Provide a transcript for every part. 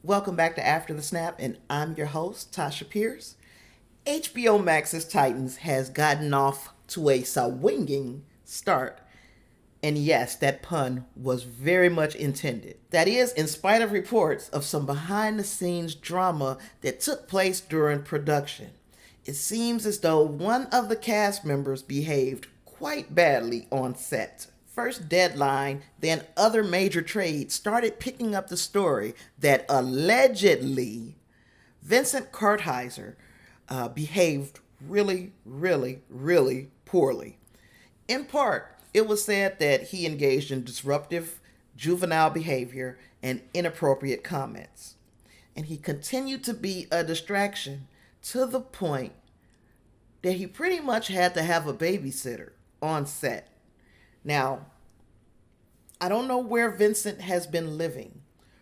Welcome back to After the Snap, and I'm your host, Tasha Pierce. HBO Max's Titans has gotten off to a swinging start. And yes, that pun was very much intended. That is, in spite of reports of some behind the scenes drama that took place during production. It seems as though one of the cast members behaved quite badly on set. First Deadline, then other major trades started picking up the story that allegedly Vincent Kartheiser behaved really poorly. In part, it was said that he engaged in disruptive juvenile behavior and inappropriate comments. And he continued to be a distraction to the point that he pretty much had to have a babysitter on set. Now, I don't know where Vincent has been living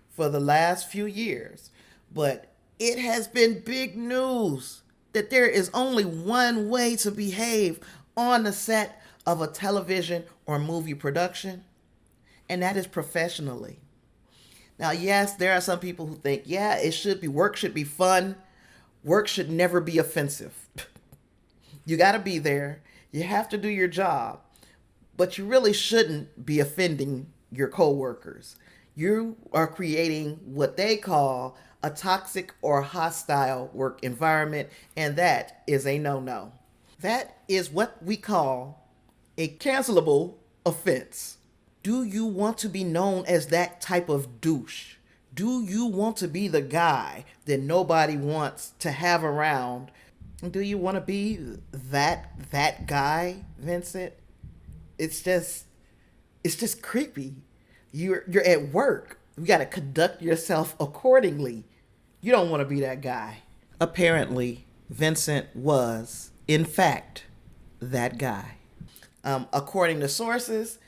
for the last few years, but it has been big news that there is only one way to behave on the set of a television or movie production, and that is professionally. Now, yes, there are some people who think, yeah, it should be, work should be fun. Work should never be offensive. You got to be there. You have to do your job. But you really shouldn't be offending your coworkers. You are creating what they call a toxic or hostile work environment, and that is a no-no. That is what we call a cancelable offense. Do you want to be known as that type of douche? Do you want to be the guy that nobody wants to have around? Do you want to be that guy, Vincent? It's just creepy. You're at work. You got to conduct yourself accordingly. You don't want to be that guy. Apparently, Vincent was, in fact, that guy. According to sources,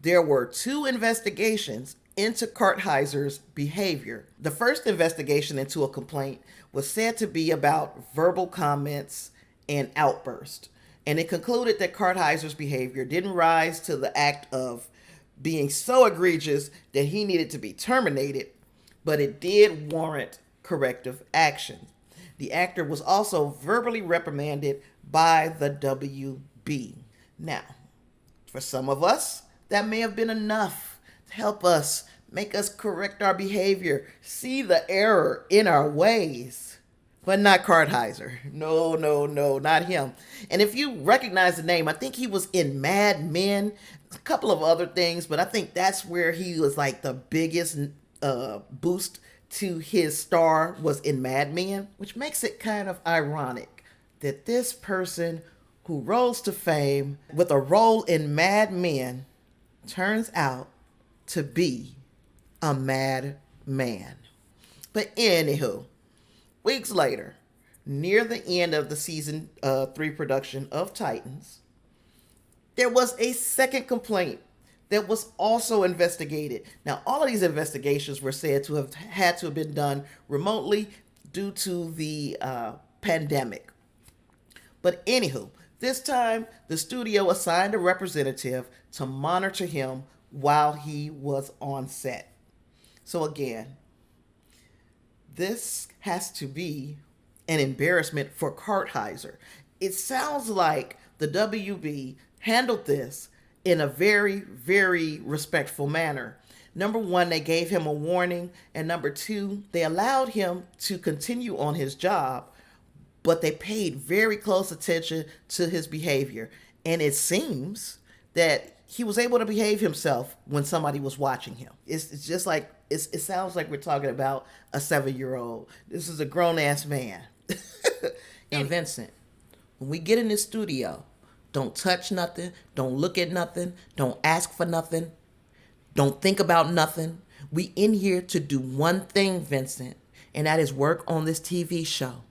there were 2 investigations into Kartheiser's behavior. The first investigation into a complaint was said to be about verbal comments and outbursts. And it concluded that Kartheiser's behavior didn't rise to the act of being so egregious that he needed to be terminated, but it did warrant corrective action. The actor was also verbally reprimanded by the WB. Now, for some of us, that may have been enough to help us, make us correct our behavior, see the error in our ways. But not Kartheiser. No, not him. And if you recognize the name, I think he was in Mad Men, a couple of other things, but I think that's where he was like the biggest boost to his star was in Mad Men, which makes it kind of ironic that this person who rose to fame with a role in Mad Men turns out to be a mad man. But anywho, weeks later, near the end of the season 3 production of Titans, there was a second complaint that was also investigated. Now, all of these investigations were said to have had to have been done remotely due to the pandemic. But anywho, this time the studio assigned a representative to monitor him while he was on set. So again, this has to be an embarrassment for Kartheiser. It sounds like the WB handled this in a very respectful manner. Number 1, they gave him a warning, and number 2, they allowed him to continue on his job, but they paid very close attention to his behavior. And it seems that he was able to behave himself when somebody was watching him. It's just like, it sounds like we're talking about a 7-year-old. This is a grown-ass man. And Vincent, when we get in this studio, don't touch nothing, don't look at nothing, don't ask for nothing, don't think about nothing. We in here to do one thing, Vincent, and that is work on this TV show.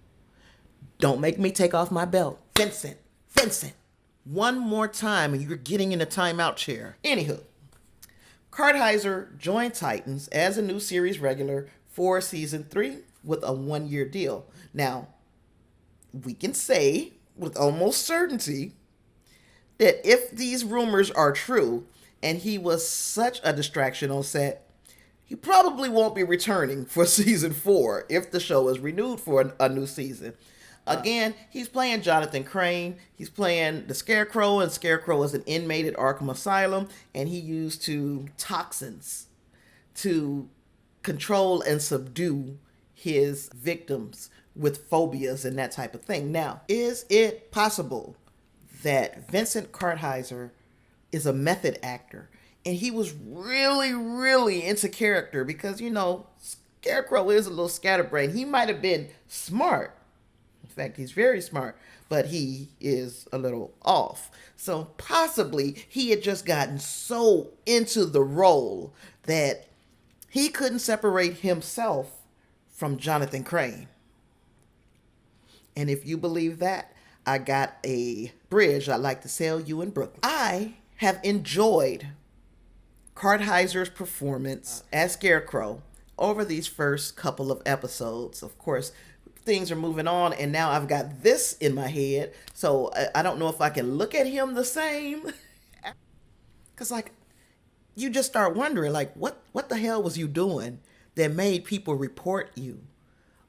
Don't make me take off my belt. Vincent, one more time and you're getting in the timeout chair. Anywho, Kartheiser joined Titans as a new series regular for season 3 with a 1-year deal. Now, we can say with almost certainty that if these rumors are true and he was such a distraction on set, he probably won't be returning for season 4 if the show is renewed for a new season. Again, he's playing Jonathan Crane. He's playing the Scarecrow, and Scarecrow is an inmate at Arkham Asylum, and he used toxins to control and subdue his victims with phobias and that type of thing. Now, is it possible that Vincent Kartheiser is a method actor and he was really, really into character? Because, Scarecrow is a little scatterbrained. He might have been smart. In fact, he's very smart, but he is a little off. So possibly he had just gotten so into the role that he couldn't separate himself from Jonathan Crane. And if you believe that, I got a bridge I'd like to sell you in Brooklyn. I have enjoyed Kartheiser's performance as Scarecrow over these first couple of episodes. Of course, things are moving on, and now I've got this in my head, so I don't know if I can look at him the same. Because, you just start wondering, what the hell was you doing that made people report you?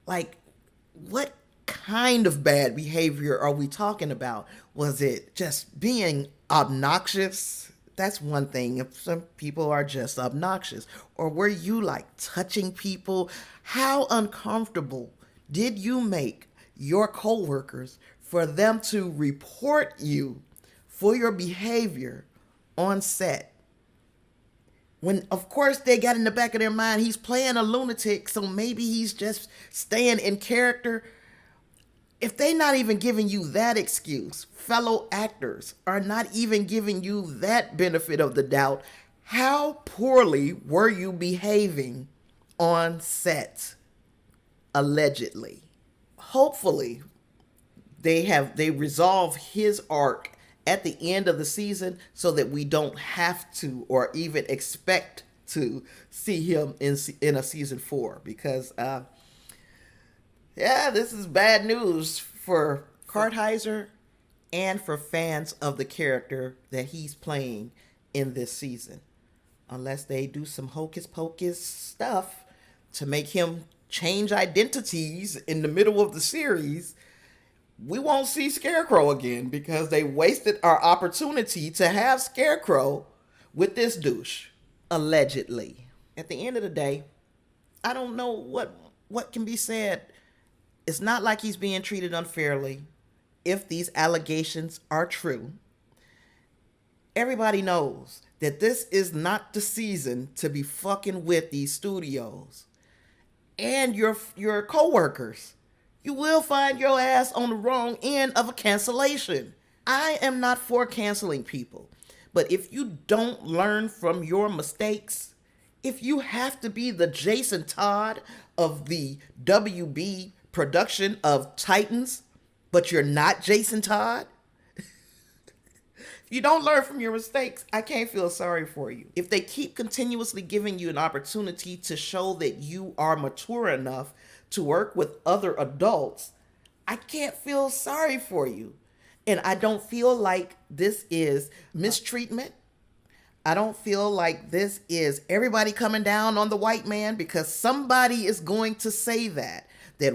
What kind of bad behavior are we talking about? Was it just being obnoxious? That's one thing. If some people are just obnoxious. Or were you touching people? How uncomfortable did you make your coworkers for them to report you for your behavior on set? When, of course, they got in the back of their mind, he's playing a lunatic, so maybe he's just staying in character. If they're not even giving you that excuse, fellow actors are not even giving you that benefit of the doubt, how poorly were you behaving on set? Allegedly. Hopefully, they resolve his arc at the end of the season so that we don't have to or even expect to see him in a season 4, because this is bad news for Kartheiser and for fans of the character that he's playing in this season. Unless they do some hocus pocus stuff to make him change identities in the middle of the series, we won't see Scarecrow again, because they wasted our opportunity to have Scarecrow with this douche, allegedly. At the end of the day, I don't know what can be said. It's not like he's being treated unfairly if these allegations are true. Everybody knows that this is not the season to be fucking with these studios and your coworkers. You will find your ass on the wrong end of a cancellation. I am not for canceling people, but if you don't learn from your mistakes, if you have to be the Jason Todd of the WB production of Titans, but you're not Jason Todd, if you don't learn from your mistakes, I can't feel sorry for you. If they keep continuously giving you an opportunity to show that you are mature enough to work with other adults, I can't feel sorry for you. And I don't feel like this is mistreatment. I don't feel like this is everybody coming down on the white man, because somebody is going to say that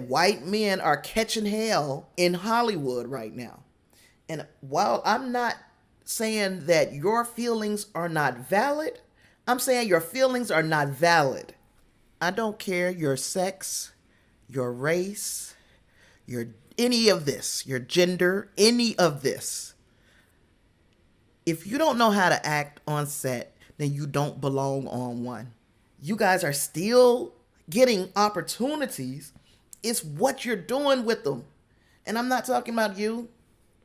white men are catching hell in Hollywood right now. And while I'm not saying that your feelings are not valid, I'm saying your feelings are not valid. I don't care your sex, your race, any of this, your gender, any of this. If you don't know how to act on set, then you don't belong on one. You guys are still getting opportunities. It's what you're doing with them. And I'm not talking about you.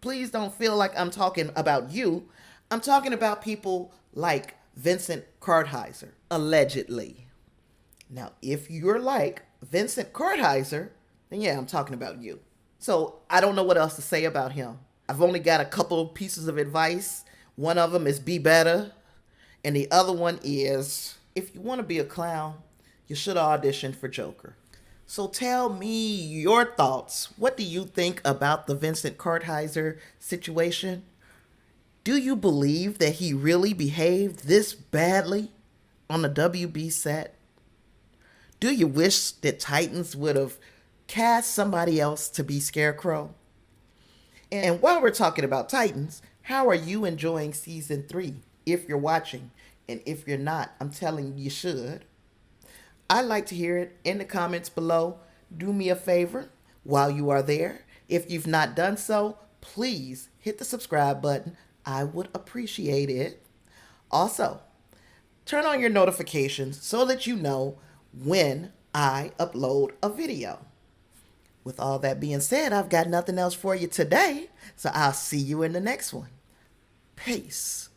Please don't feel like I'm talking about you. I'm talking about people like Vincent Kartheiser, allegedly. Now, if you're like Vincent Kartheiser, then yeah, I'm talking about you. So I don't know what else to say about him. I've only got a couple pieces of advice. One of them is be better. And the other one is, if you want to be a clown, you should audition for Joker. So tell me your thoughts. What do you think about the Vincent Kartheiser situation? Do you believe that he really behaved this badly on the WB set? Do you wish that Titans would have cast somebody else to be Scarecrow? And while we're talking about Titans, how are you enjoying season 3? If you're watching, and if you're not, I'm telling you should. I'd like to hear it in the comments below. Do me a favor while you are there. If you've not done so, please hit the subscribe button. I would appreciate it. Also, turn on your notifications so that you know when I upload a video. With all that being said, I've got nothing else for you today, so I'll see you in the next one. Peace.